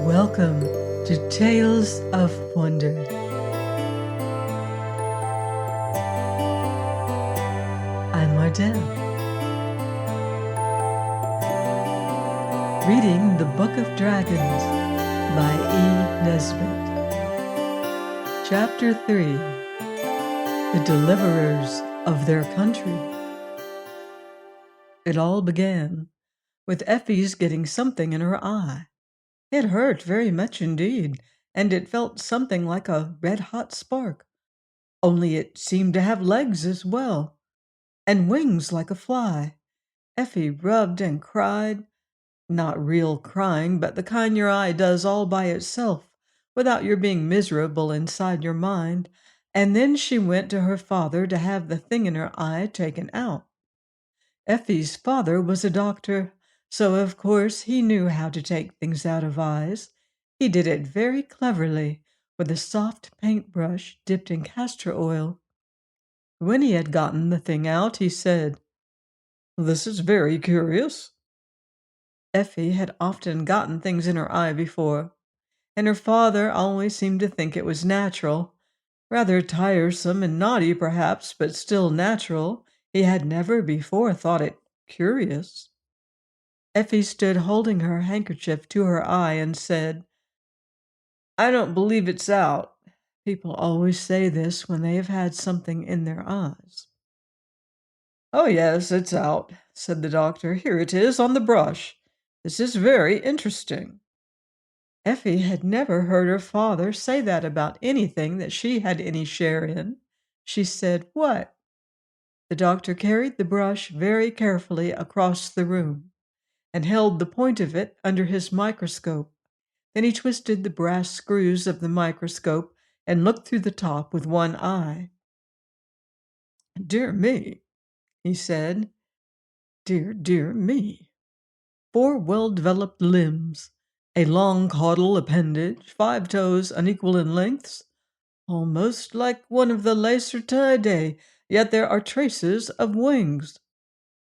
Welcome to Tales of Wonder. I'm Mardell, reading The Book of Dragons by Nesbit. Chapter 3, The Deliverers of Their Country. It all began with Effie's getting something in her eye. It hurt very much indeed, and it felt something like a red-hot spark, only it seemed to have legs as well, and wings like a fly. Effie rubbed and cried, not real crying, but the kind your eye does all by itself, without your being miserable inside your mind, and then she went to her father to have the thing in her eye taken out. Effie's father was a doctor, so of course he knew how to take things out of eyes. He did it very cleverly, with a soft paintbrush dipped in castor oil. When he had gotten the thing out, he said, "This is very curious." Effie had often gotten things in her eye before, and her father always seemed to think it was natural. Rather tiresome and naughty, perhaps, but still natural. He had never before thought it curious. Effie stood holding her handkerchief to her eye and said, "I don't believe it's out." People always say this when they have had something in their eyes. "Oh, yes, it's out," said the doctor. "Here it is on the brush. This is very interesting." Effie had never heard her father say that about anything that she had any share in. She said, "What?" The doctor carried the brush very carefully across the room and held the point of it under his microscope. Then he twisted the brass screws of the microscope and looked through the top with one eye. "Dear me," he said. Dear me. 4 well-developed limbs, a long caudal appendage, 5 toes unequal in lengths, almost like one of the Lacertidae, yet there are traces of wings.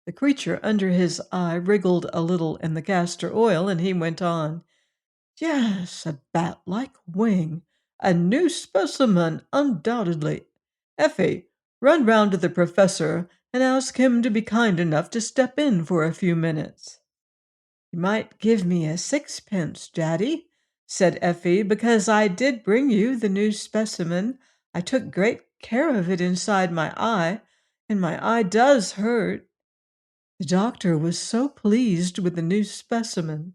The creature under his eye wriggled a little in the castor oil, and he went on. "Yes, a bat-like wing. A new specimen, undoubtedly. Effie, run round to the professor and ask him to be kind enough to step in for a few minutes." "You might give me a sixpence, Daddy," said Effie, "because I did bring you the new specimen. I took great care of it inside my eye, and my eye does hurt." The doctor was so pleased with the new specimen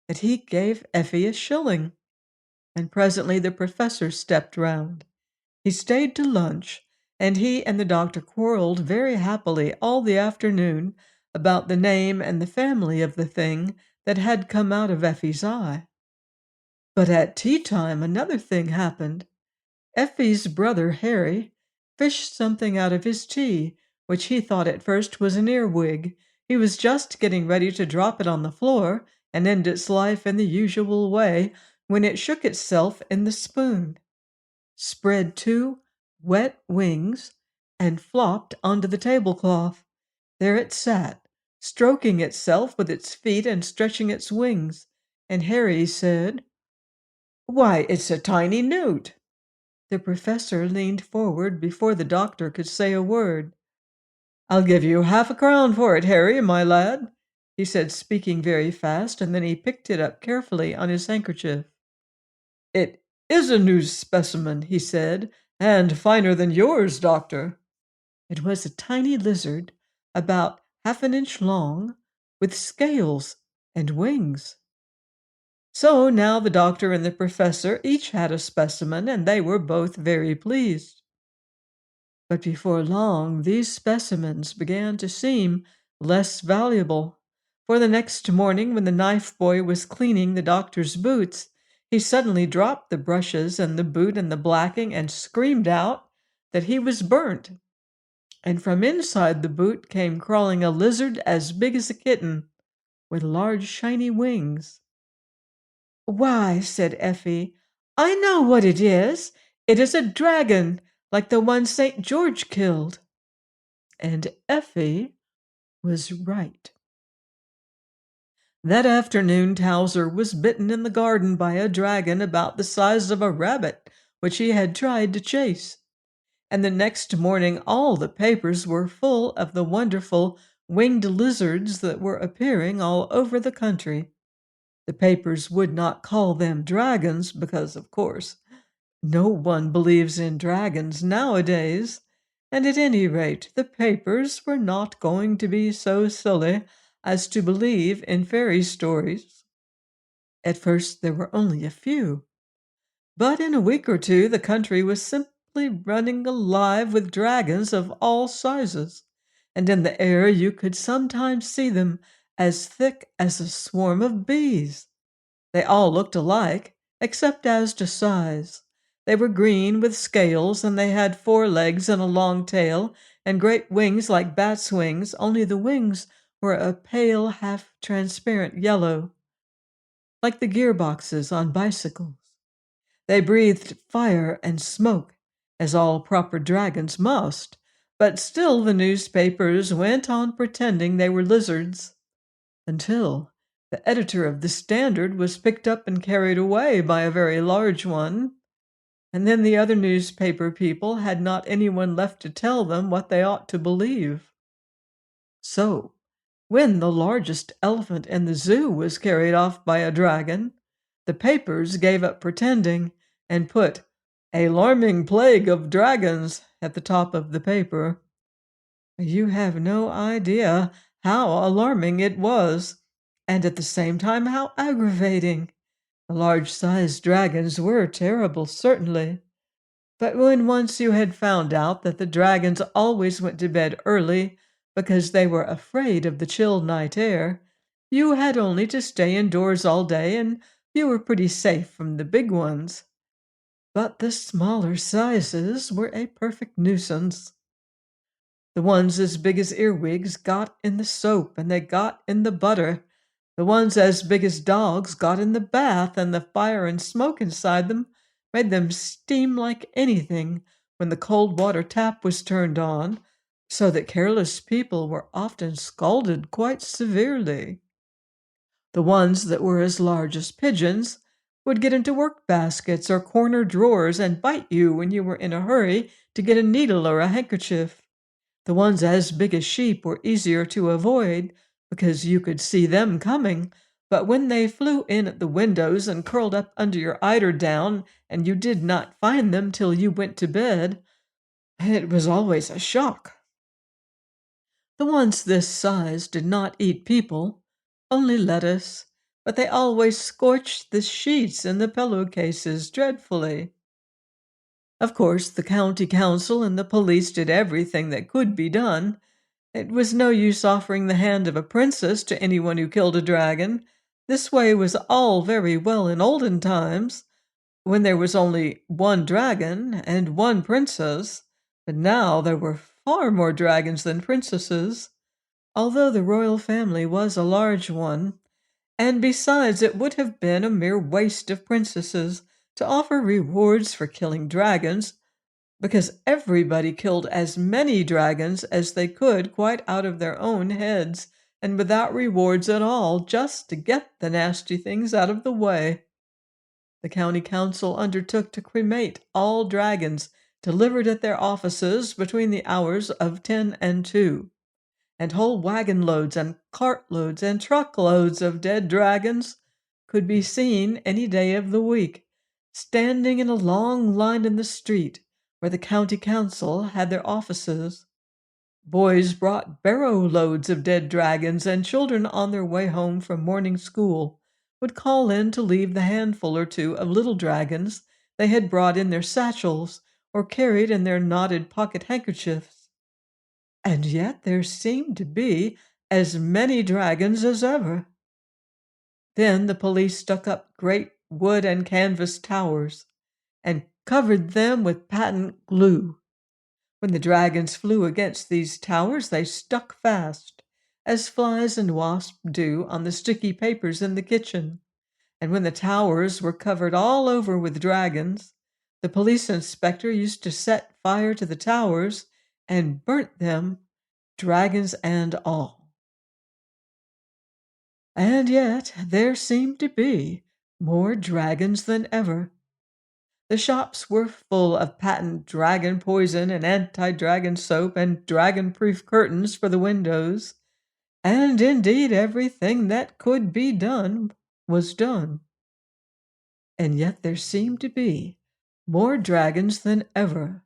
that he gave Effie a shilling, and presently the professor stepped round. He stayed to lunch, and he and the doctor quarreled very happily all the afternoon about the name and the family of the thing that had come out of Effie's eye. But at tea time another thing happened. Effie's brother Harry fished something out of his tea, which he thought at first was an earwig. He was just getting ready to drop it on the floor and end its life in the usual way when it shook itself in the spoon, spread 2 wet wings, and flopped onto the tablecloth. There it sat, stroking itself with its feet and stretching its wings, and Harry said, "Why, it's a tiny newt." The professor leaned forward before the doctor could say a word. "I'll give you half-a-crown for it, Harry, my lad," he said, speaking very fast, and then he picked it up carefully on his handkerchief. "It is a new specimen," he said, "and finer than yours, doctor." It was a tiny lizard, about half an inch long, with scales and wings. So now the doctor and the professor each had a specimen, and they were both very pleased. But before long these specimens began to seem less valuable, for the next morning when the knife boy was cleaning the doctor's boots, he suddenly dropped the brushes and the boot and the blacking and screamed out that he was burnt. And from inside the boot came crawling a lizard as big as a kitten, with large shiny wings. "Why," said Effie, "I know what it is. It is a dragon, like the one St. George killed." And Effie was right. That afternoon Towser was bitten in the garden by a dragon about the size of a rabbit, which he had tried to chase. And the next morning all the papers were full of the wonderful winged lizards that were appearing all over the country. The papers would not call them dragons because, of course, no one believes in dragons nowadays, and at any rate, the papers were not going to be so silly as to believe in fairy stories. At first, there were only a few, but in a week or two, the country was simply running alive with dragons of all sizes, and in the air you could sometimes see them as thick as a swarm of bees. They all looked alike, except as to size. They were green with scales, and they had 4 legs and a long tail, and great wings like bats' wings, only the wings were a pale, half-transparent yellow, like the gearboxes on bicycles. They breathed fire and smoke, as all proper dragons must, but still the newspapers went on pretending they were lizards, until the editor of the Standard was picked up and carried away by a very large one, and then the other newspaper people had not anyone left to tell them what they ought to believe. So, when the largest elephant in the zoo was carried off by a dragon, the papers gave up pretending and put "Alarming Plague of Dragons" at the top of the paper. You have no idea how alarming it was, and at the same time how aggravating. The large-sized dragons were terrible, certainly. But when once you had found out that the dragons always went to bed early because they were afraid of the chill night air, you had only to stay indoors all day and you were pretty safe from the big ones. But the smaller sizes were a perfect nuisance. The ones as big as earwigs got in the soap and they got in the butter. The ones as big as dogs got in the bath, and the fire and smoke inside them made them steam like anything when the cold water tap was turned on, so that careless people were often scalded quite severely. The ones that were as large as pigeons would get into work baskets or corner drawers and bite you when you were in a hurry to get a needle or a handkerchief. The ones as big as sheep were easier to avoid because you could see them coming, but when they flew in at the windows and curled up under your eiderdown and you did not find them till you went to bed, it was always a shock. The ones this size did not eat people, only lettuce, but they always scorched the sheets and the pillow-cases dreadfully. Of course, the county council and the police did everything that could be done. It was no use offering the hand of a princess to anyone who killed a dragon. This way was all very well in olden times, when there was only one dragon and one princess, but now there were far more dragons than princesses, although the royal family was a large one, and besides it would have been a mere waste of princesses to offer rewards for killing dragons, because everybody killed as many dragons as they could quite out of their own heads and without rewards at all, just to get the nasty things out of the way. The county council undertook to cremate all dragons delivered at their offices between the hours of 10 and 2, and whole wagon loads and cartloads and truckloads of dead dragons could be seen any day of the week, standing in a long line in the street where the county council had their offices. Boys brought barrow loads of dead dragons, and children on their way home from morning school would call in to leave the handful or two of little dragons they had brought in their satchels or carried in their knotted pocket handkerchiefs. And yet there seemed to be as many dragons as ever. Then the police stuck up great wood and canvas towers and covered them with patent glue. When the dragons flew against these towers, they stuck fast, as flies and wasps do on the sticky papers in the kitchen. And when the towers were covered all over with dragons, the police inspector used to set fire to the towers and burnt them dragons and all. And yet there seemed to be more dragons than ever. The shops were full of patent dragon poison and anti-dragon soap and dragon-proof curtains for the windows, and indeed everything that could be done was done. And yet there seemed to be more dragons than ever.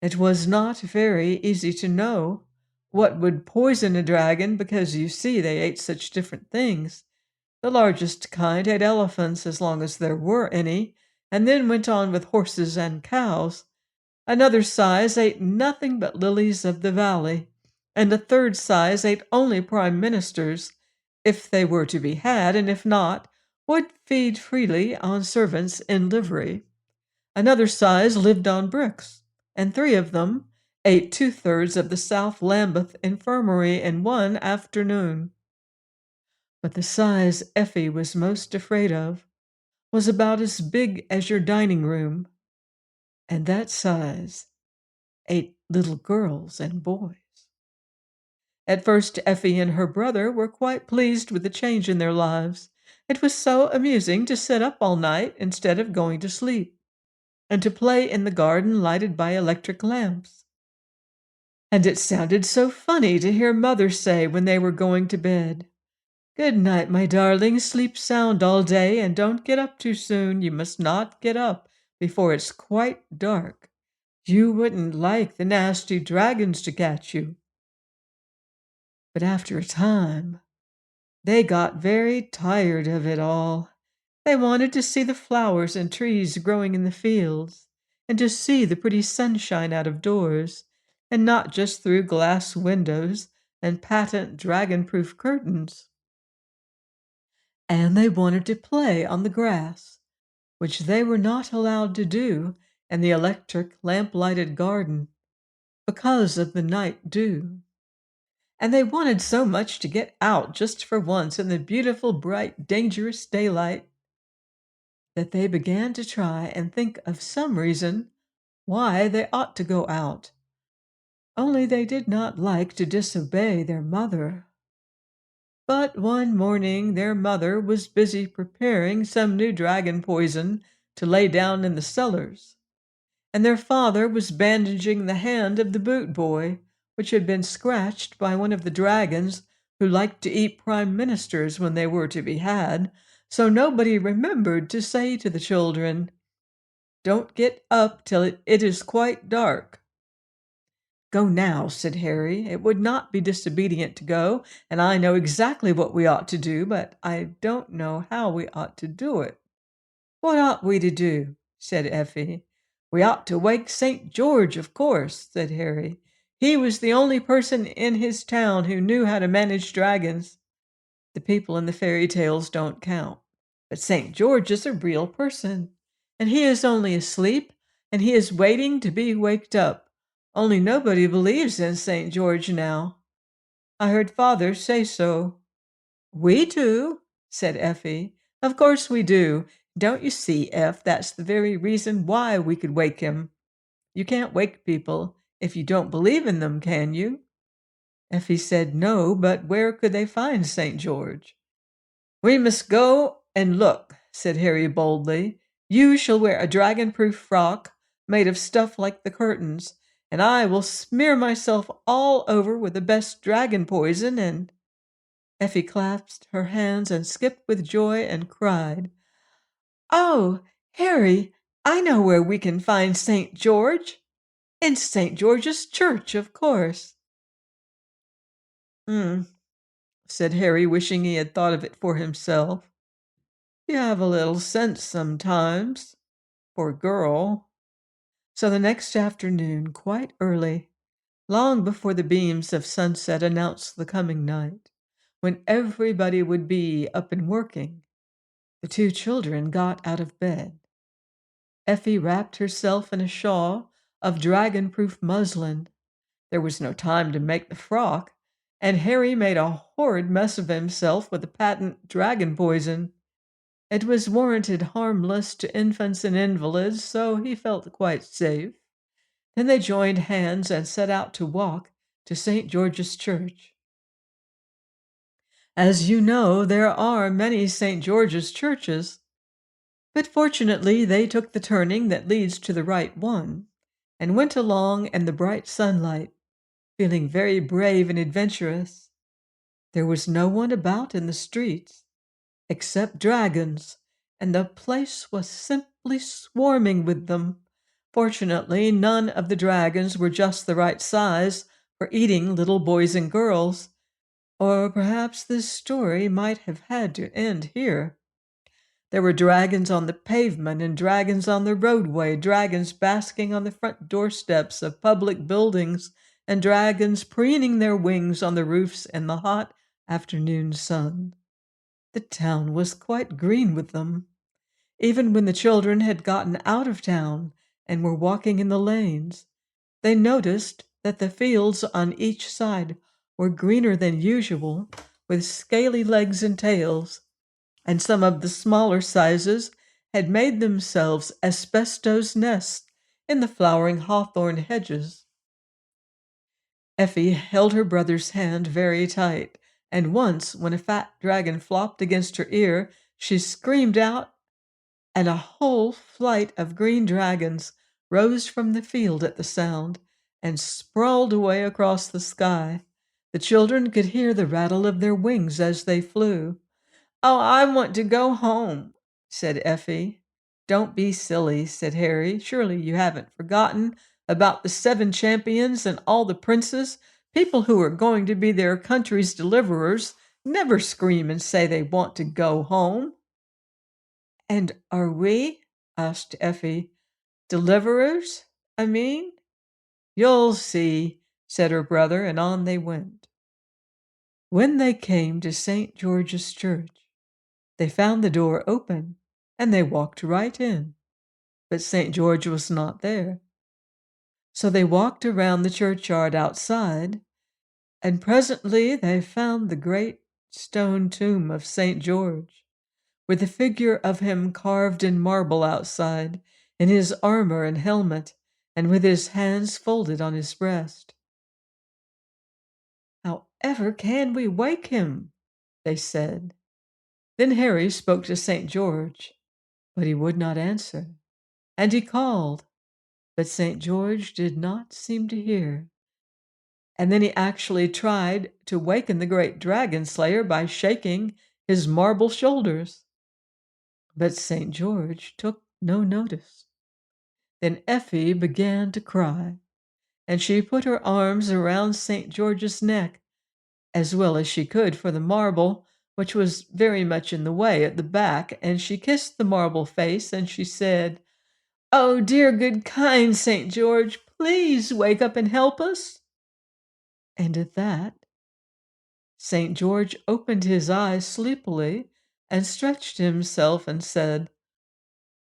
It was not very easy to know what would poison a dragon because you see they ate such different things. The largest kind ate elephants as long as there were any, and then went on with horses and cows. Another size ate nothing but lilies of the valley, and a third size ate only prime ministers, if they were to be had, and if not, would feed freely on servants in livery. Another size lived on bricks, and three of them ate two-thirds of the South Lambeth infirmary in one afternoon. But the size Effie was most afraid of was about as big as your dining room, and that size ate little girls and boys. At first, Effie and her brother were quite pleased with the change in their lives. It was so amusing to sit up all night instead of going to sleep, and to play in the garden lighted by electric lamps. And it sounded so funny to hear Mother say when they were going to bed, "Good night, my darling. Sleep sound all day, and don't get up too soon. You must not get up before it's quite dark. You wouldn't like the nasty dragons to catch you." But after a time, they got very tired of it all. They wanted to see the flowers and trees growing in the fields, and to see the pretty sunshine out of doors, and not just through glass windows and patent dragon-proof curtains. And they wanted to play on the grass, which they were not allowed to do in the electric lamp-lighted garden because of the night dew. And they wanted so much to get out just for once in the beautiful, bright, dangerous daylight that they began to try and think of some reason why they ought to go out. Only they did not like to disobey their mother. But one morning their mother was busy preparing some new dragon poison to lay down in the cellars, and their father was bandaging the hand of the boot boy, which had been scratched by one of the dragons who liked to eat prime ministers when they were to be had, so nobody remembered to say to the children, "Don't get up till it is quite dark." "Go now," said Harry. "It would not be disobedient to go, and I know exactly what we ought to do, but I don't know how we ought to do it." "What ought we to do?" said Effie. "We ought to wake St. George, of course," said Harry. "He was the only person in his town who knew how to manage dragons. The people in the fairy tales don't count. But St. George is a real person, and he is only asleep, and he is waiting to be waked up. Only nobody believes in St. George now. I heard father say so." "We do," said Effie. "Of course we do. Don't you see, Eff, that's the very reason why we could wake him. You can't wake people if you don't believe in them, can you?" Effie said no, but where could they find St. George? "We must go and look," said Harry boldly. "You shall wear a dragon-proof frock made of stuff like the curtains, and I will smear myself all over with the best dragon poison, and—" Effie clasped her hands and skipped with joy and cried, "Oh, Harry, I know where we can find St. George. In St. George's Church, of course." "Hmm," said Harry, wishing he had thought of it for himself. "You have a little sense sometimes, poor girl." So the next afternoon, quite early, long before the beams of sunset announced the coming night, when everybody would be up and working, the two children got out of bed. Effie wrapped herself in a shawl of dragon-proof muslin. There was no time to make the frock, and Harry made a horrid mess of himself with the patent dragon poison. It was warranted harmless to infants and invalids, so he felt quite safe. Then they joined hands and set out to walk to St. George's Church. As you know, there are many St. George's churches, but fortunately they took the turning that leads to the right one and went along in the bright sunlight, feeling very brave and adventurous. There was no one about in the streets except dragons, and the place was simply swarming with them. Fortunately, none of the dragons were just the right size for eating little boys and girls, or perhaps this story might have had to end here. There were dragons on the pavement and dragons on the roadway, dragons basking on the front doorsteps of public buildings, and dragons preening their wings on the roofs in the hot afternoon sun. The town was quite green with them. Even when the children had gotten out of town and were walking in the lanes, they noticed that the fields on each side were greener than usual, with scaly legs and tails, and some of the smaller sizes had made themselves asbestos nests in the flowering hawthorn hedges. Effie held her brother's hand very tight, and once, when a fat dragon flopped against her ear, she screamed out, and a whole flight of green dragons rose from the field at the sound and sprawled away across the sky. The children could hear the rattle of their wings as they flew. "Oh, I want to go home," said Effie. "Don't be silly," said Harry. "Surely you haven't forgotten about the 7 champions and all the princes. People who are going to be their country's deliverers never scream and say they want to go home." "And are we," asked Effie, "deliverers, I mean?" "You'll see," said her brother, and on they went. When they came to St. George's Church, they found the door open, and they walked right in. But St. George was not there. So they walked around the churchyard outside, and presently they found the great stone tomb of St. George, with the figure of him carved in marble outside, in his armor and helmet, and with his hands folded on his breast. "However can we wake him?" they said. Then Harry spoke to St. George, but he would not answer, and he called, but St. George did not seem to hear. And then he actually tried to waken the great dragon slayer by shaking his marble shoulders. But St. George took no notice. Then Effie began to cry, and she put her arms around St. George's neck, as well as she could for the marble, which was very much in the way at the back, and she kissed the marble face, and she said, "Oh, dear, good, kind St. George, please wake up and help us." And at that, St. George opened his eyes sleepily and stretched himself and said,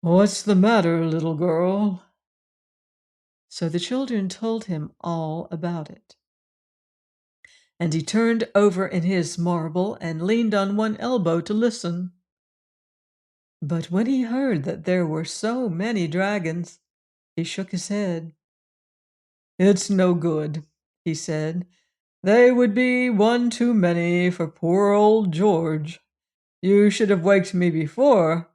"What's the matter, little girl?" So the children told him all about it. And he turned over in his marble and leaned on one elbow to listen. But when he heard that there were so many dragons, he shook his head. "It's no good," he said. "They would be one too many for poor old George. You should have waked me before.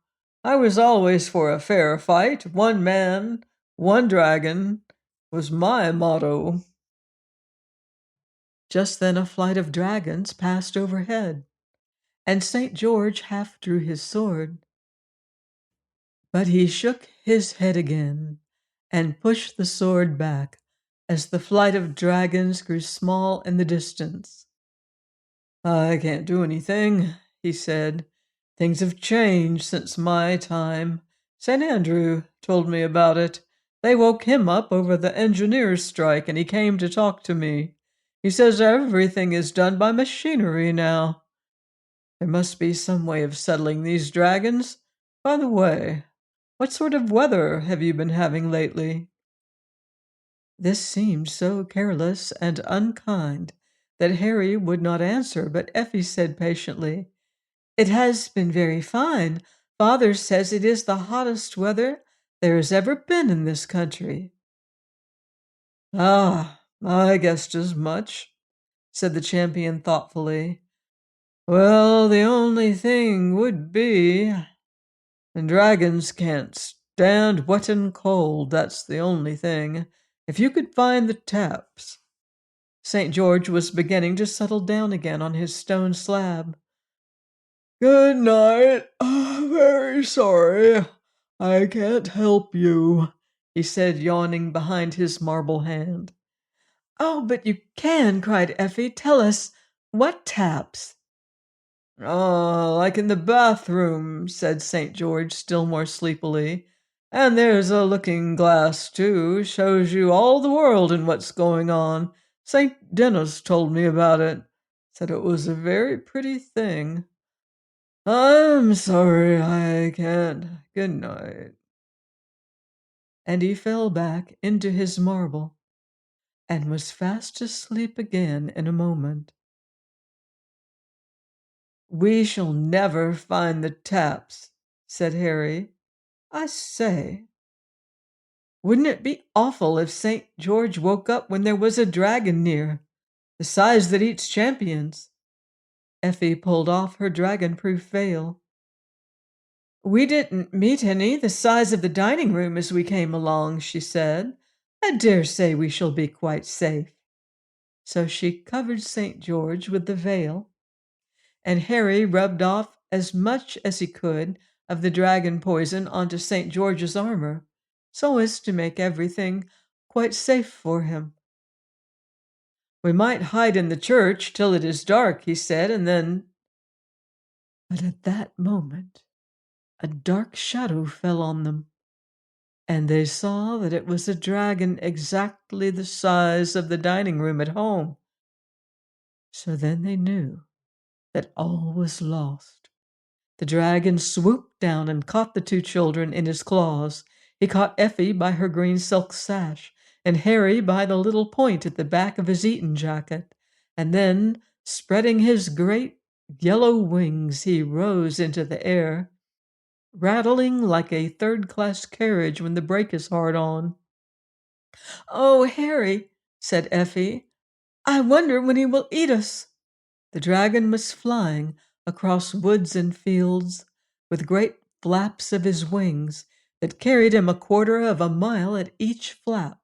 I was always for a fair fight. One man, one dragon was my motto." Just then a flight of dragons passed overhead, and St. George half drew his sword. But he shook his head again and pushed the sword back as the flight of dragons grew small in the distance. "I can't do anything," he said. "Things have changed since my time. St. Andrew told me about it. They woke him up over the engineers' strike, and he came to talk to me. He says everything is done by machinery now. There must be some way of settling these dragons. By the way, what sort of weather have you been having lately?" This seemed so careless and unkind that Harry would not answer, but Effie said patiently, "It has been very fine. Father says it is the hottest weather there has ever been in this country." "Ah, I guessed as much, said the champion thoughtfully. Well, the only thing would be, and dragons can't stand wet and cold, that's the only thing. If you could find the taps. St. George was beginning to settle down again on his stone slab. Good night. Very sorry. I can't help you, he said, yawning behind his marble hand. Oh, but you can, cried Effie. Tell us, what taps? Oh, like in the bathroom, said St. George, still more sleepily. And there's a looking glass, too, shows you all the world and what's going on. St. Denis told me about it. Said it was a very pretty thing. I'm sorry I can't. Good night. And he fell back into his marble and was fast asleep again in a moment. We shall never find the taps, said Harry. I say, wouldn't it be awful if St. George woke up when there was a dragon near, the size that eats champions? Effie pulled off her dragon-proof veil. We didn't meet any the size of the dining room as we came along, she said. I dare say we shall be quite safe. So she covered St. George with the veil, and Harry rubbed off as much as he could of the dragon poison onto St. George's armor, so as to make everything quite safe for him. We might hide in the church till it is dark, he said, and then... But at that moment, a dark shadow fell on them, and they saw that it was a dragon exactly the size of the dining room at home. So then they knew that all was lost. The dragon swooped down and caught the two children in his claws. He caught Effie by her green silk sash, and Harry by the little point at the back of his Eton jacket, and then, spreading his great yellow wings, he rose into the air, rattling like a third-class carriage when the brake is hard on. "Oh, Harry," said Effie, "I wonder when he will eat us." The dragon was flying across woods and fields with great flaps of his wings that carried him 1/4 of a mile at each flap.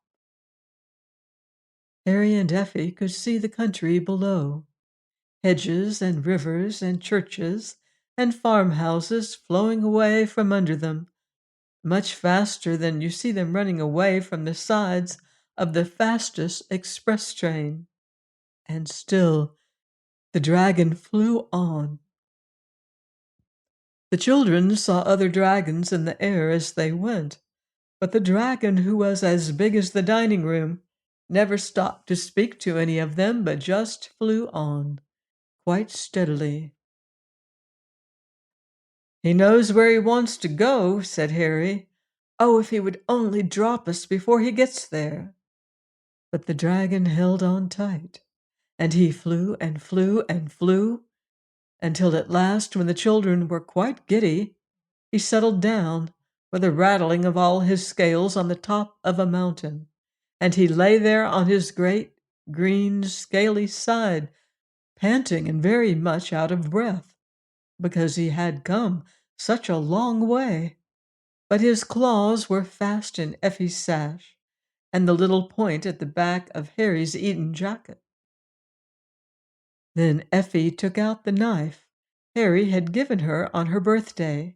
Harry and Effie could see the country below, hedges and rivers and churches and farmhouses flowing away from under them, much faster than you see them running away from the sides of the fastest express train. And still the dragon flew on. The children saw other dragons in the air as they went, but the dragon, who was as big as the dining room, never stopped to speak to any of them, but just flew on, quite steadily. He knows where he wants to go, said Harry. Oh, if he would only drop us before he gets there. But the dragon held on tight, and he flew and flew and flew, until at last, when the children were quite giddy, he settled down with a rattling of all his scales on the top of a mountain, and he lay there on his great green scaly side, panting and very much out of breath, because he had come such a long way. But his claws were fast in Effie's sash, and the little point at the back of Harry's Eton jacket. Then Effie took out the knife Harry had given her on her birthday.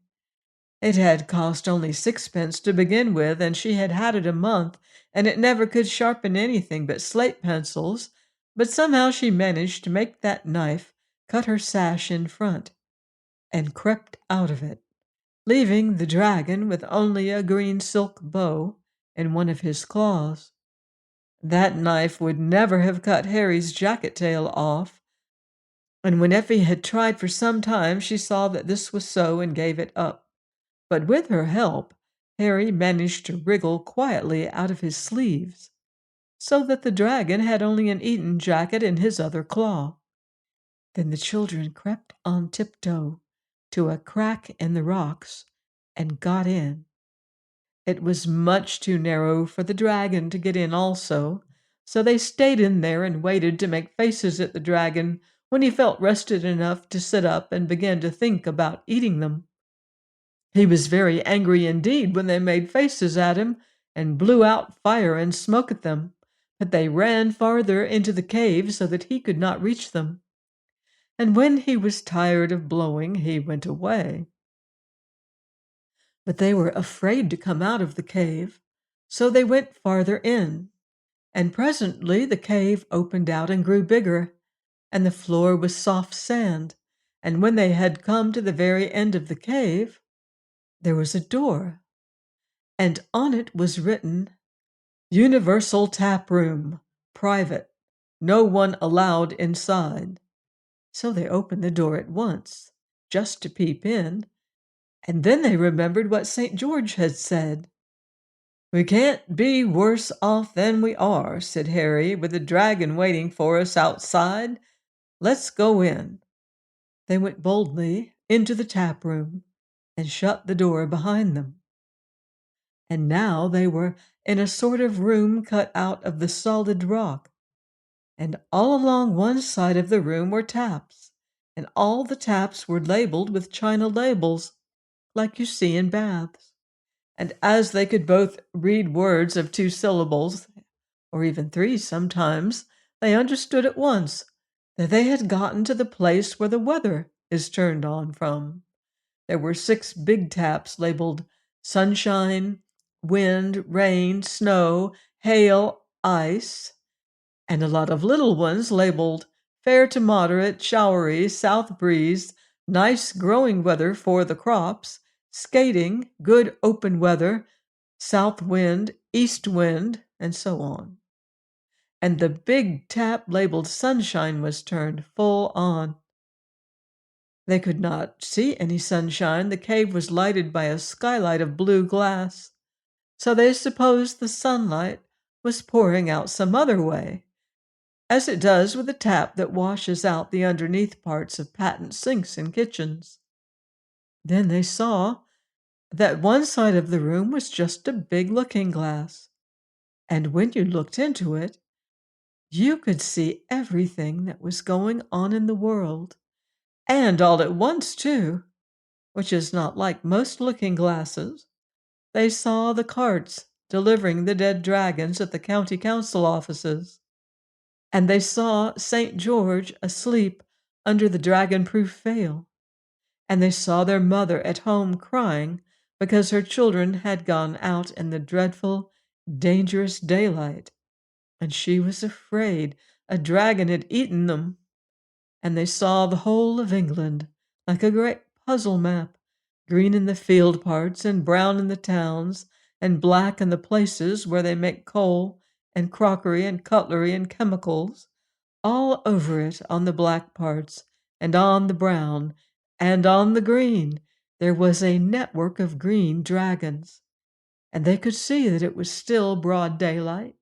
It had cost only 6 pence to begin with, and she had had it a month, and it never could sharpen anything but slate pencils, but somehow she managed to make that knife cut her sash in front, and crept out of it, leaving the dragon with only a green silk bow in one of his claws. That knife would never have cut Harry's jacket tail off, and when Effie had tried for some time, she saw that this was so and gave it up. But with her help, Harry managed to wriggle quietly out of his sleeves, so that the dragon had only an Eton jacket in his other claw. Then the children crept on tiptoe to a crack in the rocks and got in. It was much too narrow for the dragon to get in also, So they stayed in there and waited to make faces at the dragon when he felt rested enough to sit up and begin to think about eating them. He was very angry indeed when they made faces at him and blew out fire and smoke at them, but they ran farther into the cave so that he could not reach them. And when he was tired of blowing, he went away. But they were afraid to come out of the cave, so they went farther in. And presently the cave opened out and grew bigger, and the floor was soft sand. And when they had come to the very end of the cave, there was a door, and on it was written, "Universal Tap Room, Private, no one allowed inside." So they opened the door at once, just to peep in, and then they remembered what St. George had said. "We can't be worse off than we are," said Harry, "with the dragon waiting for us outside. Let's go in." They went boldly into the tap room and shut the door behind them. And now they were in a sort of room cut out of the solid rock, and all along one side of the room were taps, and all the taps were labeled with china labels, like you see in baths. And as they could both read words of 2 syllables, or even 3 sometimes, they understood at once that they had gotten to the place where the weather is turned on from. There were 6 big taps labeled sunshine, wind, rain, snow, hail, ice, and a lot of little ones labeled fair to moderate, showery, south breeze, nice growing weather for the crops, skating, good open weather, south wind, east wind, and so on. And the big tap labeled sunshine was turned full on. They could not see any sunshine. The cave was lighted by a skylight of blue glass, so they supposed the sunlight was pouring out some other way, as it does with a tap that washes out the underneath parts of patent sinks in kitchens. Then they saw that one side of the room was just a big looking glass, and when you looked into it, you could see everything that was going on in the world, and all at once, too, which is not like most looking glasses. They saw the carts delivering the dead dragons at the county council offices, and they saw St. George asleep under the dragon-proof veil, and they saw their mother at home crying because her children had gone out in the dreadful, dangerous daylight, and she was afraid a dragon had eaten them. And they saw the whole of England like a great puzzle map, green in the field parts and brown in the towns, and black in the places where they make coal and crockery and cutlery and chemicals. All over it on the black parts, and on the brown, and on the green, there was a network of green dragons, and they could see that it was still broad daylight,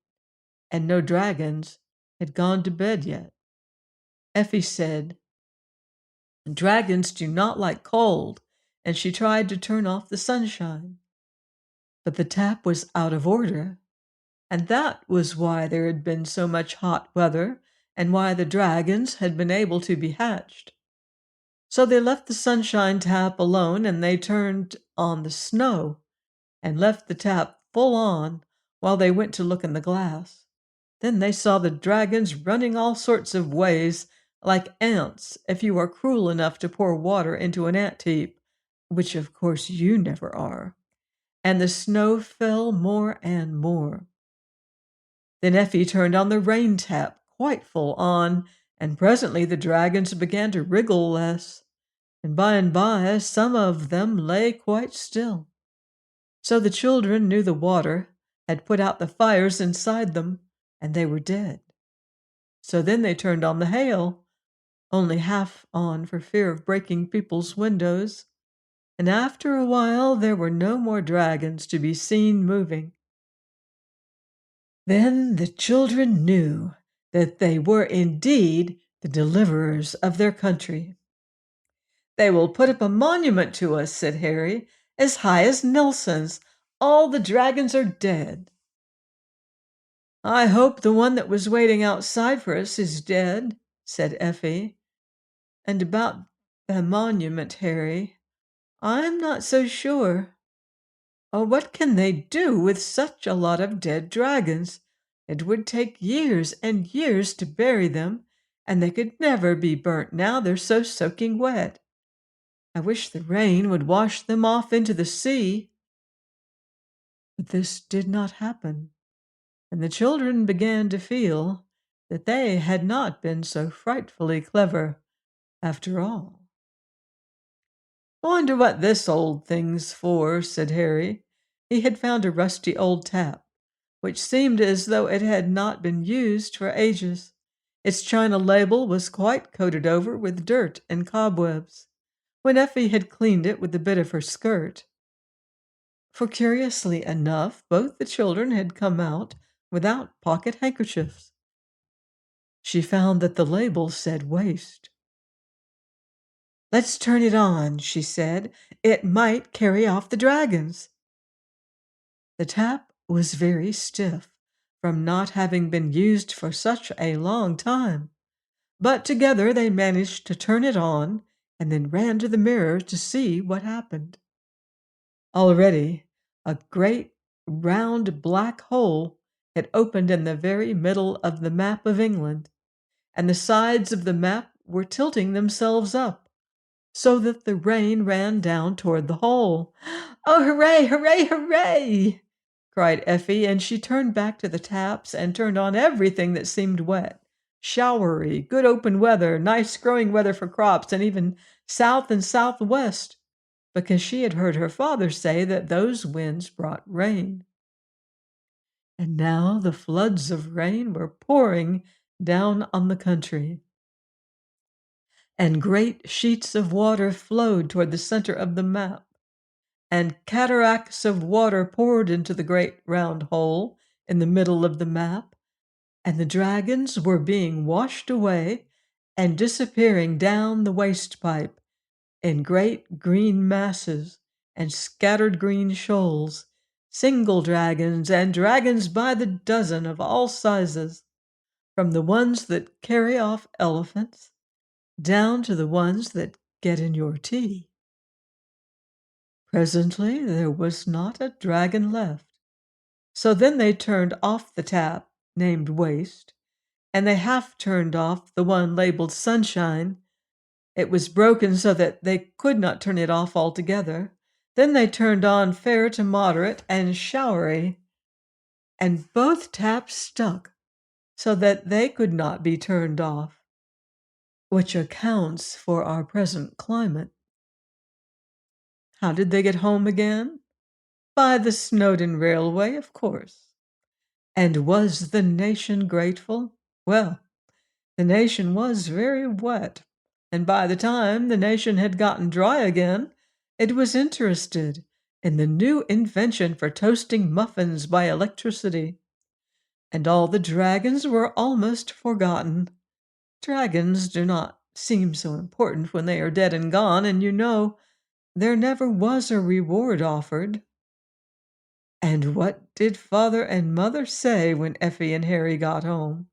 and no dragons had gone to bed yet. Effie said, "Dragons do not like cold," and she tried to turn off the sunshine. But the tap was out of order, and that was why there had been so much hot weather and why the dragons had been able to be hatched. So they left the sunshine tap alone and they turned on the snow and left the tap full on while they went to look in the glass. Then they saw the dragons running all sorts of ways, like ants, if you are cruel enough to pour water into an ant heap, which of course you never are. And the snow fell more and more. Then Effie turned on the rain tap quite full on, and presently the dragons began to wriggle less, and by some of them lay quite still. So the children knew the water had put out the fires inside them, and they were dead. So then they turned on the hail, only half on for fear of breaking people's windows, and after a while there were no more dragons to be seen moving. Then the children knew that they were indeed the deliverers of their country. "They will put up a monument to us," said Harry, "as high as Nelson's. All the dragons are dead." I hope the one that was waiting outside for us is dead, said Effie. And about the monument, Harry, I'm not so sure. Oh, what can they do with such a lot of dead dragons? It would take years and years to bury them, and they could never be burnt now they're so soaking wet. I wish the rain would wash them off into the sea. But this did not happen, and the children began to feel that they had not been so frightfully clever after all. "Wonder what this old thing's for," said Harry. He had found a rusty old tap, which seemed as though it had not been used for ages. Its china label was quite coated over with dirt and cobwebs, when Effie had cleaned it with the bit of her skirt. For curiously enough, both the children had come out without pocket handkerchiefs. She found that the label said waste. "Let's turn it on," she said. "It might carry off the dragons." The tap was very stiff from not having been used for such a long time, but together they managed to turn it on and then ran to the mirror to see what happened. Already, a great round black hole had opened in the very middle of the map of England, and the sides of the map were tilting themselves up, so that the rain ran down toward the hole. "Oh, hooray, hooray, hooray!" cried Effie, and she turned back to the taps and turned on everything that seemed wet. Showery, good open weather, nice growing weather for crops, and even south and southwest, because she had heard her father say that those winds brought rain. And now the floods of rain were pouring down on the country, and great sheets of water flowed toward the center of the map, and cataracts of water poured into the great round hole in the middle of the map, and the dragons were being washed away and disappearing down the waste pipe in great green masses and scattered green shoals, single dragons and dragons by the dozen of all sizes, from the ones that carry off elephants down to the ones that get in your tea. Presently there was not a dragon left. So then they turned off the tap, named Waste, and they half turned off the one labeled Sunshine. It was broken so that they could not turn it off altogether. Then they turned on Fair to Moderate and Showery, and both taps stuck so that they could not be turned off, which accounts for our present climate. How did they get home again? By the Snowdon Railway, of course. And was the nation grateful? Well, the nation was very wet, and by the time the nation had gotten dry again, it was interested in the new invention for toasting muffins by electricity. And all the dragons were almost forgotten. Dragons do not seem so important when they are dead and gone, and you know, there never was a reward offered. And what did Father and Mother say when Effie and Harry got home?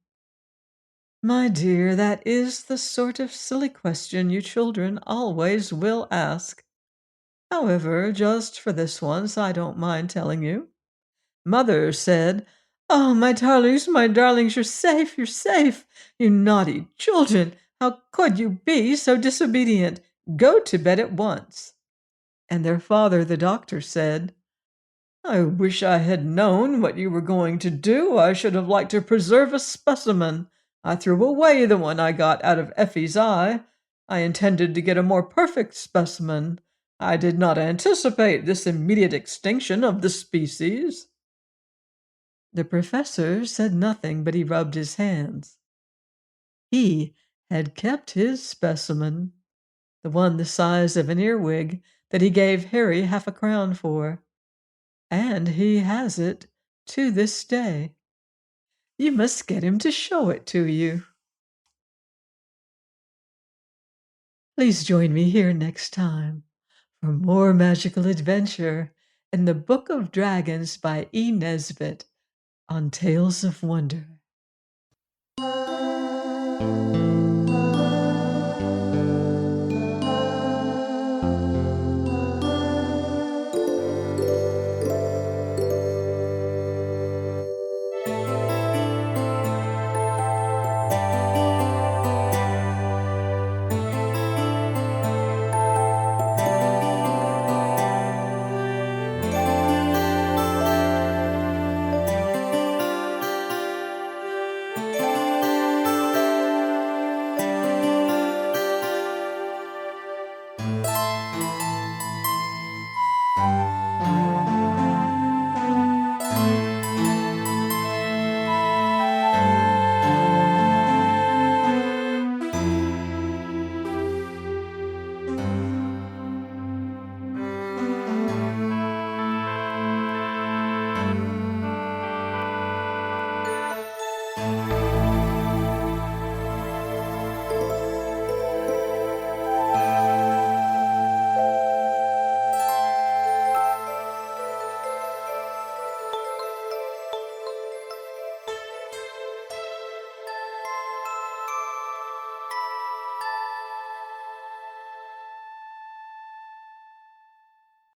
My dear, that is the sort of silly question you children always will ask. However, just for this once, I don't mind telling you. Mother said, "Oh, my darlings, you're safe, you're safe. You naughty children, how could you be so disobedient? Go to bed at once." And their father, the doctor, said, "I wish I had known what you were going to do. I should have liked to preserve a specimen. I threw away the one I got out of Effie's eye. I intended to get a more perfect specimen. I did not anticipate this immediate extinction of the species." The professor said nothing, but he rubbed his hands. He had kept his specimen, the one the size of an earwig that he gave Harry half a crown for. And he has it to this day. You must get him to show it to you. Please join me here next time for more magical adventure in the Book of Dragons by E. Nesbit. on Tales of Wonder.